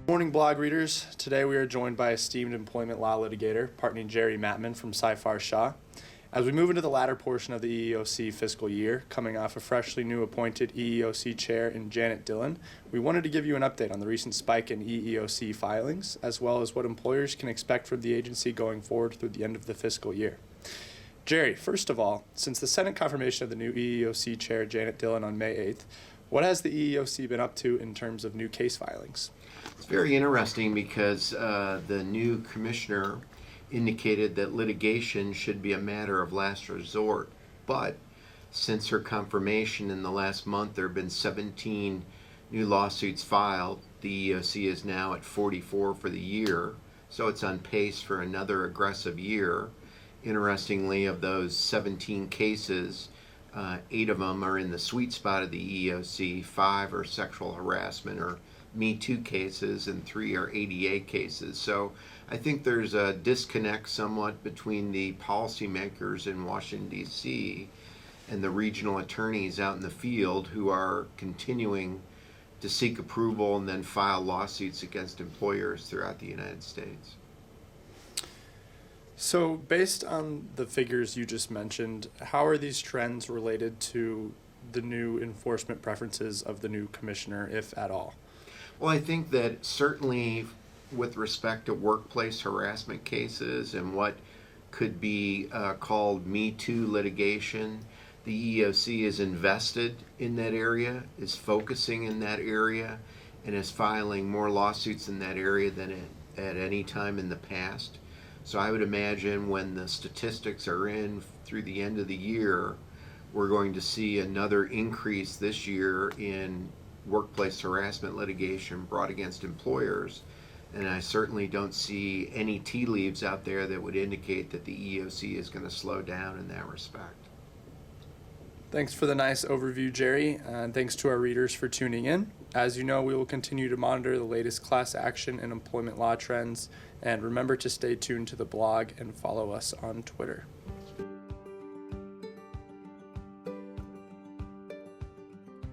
Morning, blog readers. Today we are joined by esteemed employment law litigator, partner Jerry Mattman from Seyfarth Shaw. As we move into the latter portion of the EEOC fiscal year, coming off a freshly new appointed EEOC chair in Janet Dillon, we wanted to give you an update on the recent spike in EEOC filings, as well as what employers can expect from the agency going forward through the end of the fiscal year. Jerry, first of all, since the Senate confirmation of the new EEOC chair, Janet Dillon, on May 8th, what has the EEOC been up to in terms of new case filings? It's very interesting because the new commissioner indicated that litigation should be a matter of last resort. But since her confirmation in the last month, there have been 17 new lawsuits filed. The EEOC is now at 44 for the year, so it's on pace for another aggressive year. Interestingly, of those 17 cases, 8 of them are in the sweet spot of the EEOC, 5 are sexual harassment or Me Too cases, and 3 are ADA cases. So I think there's a disconnect somewhat between the policymakers in Washington, D.C. and the regional attorneys out in the field who are continuing to seek approval and then file lawsuits against employers throughout the United States. So based on the figures you just mentioned, how are these trends related to the new enforcement preferences of the new commissioner, if at all? Well, I think that certainly with respect to workplace harassment cases and what could be called Me Too litigation, the EEOC is invested in that area, is focusing in that area, and is filing more lawsuits in that area than at any time in the past. So I would imagine when the statistics are in through the end of the year, we're going to see another increase this year in workplace harassment litigation brought against employers. And I certainly don't see any tea leaves out there that would indicate that the EEOC is going to slow down in that respect. Thanks for the nice overview, Jerry, and thanks to our readers for tuning in. As you know, we will continue to monitor the latest class action and employment law trends, and remember to stay tuned to the blog and follow us on Twitter.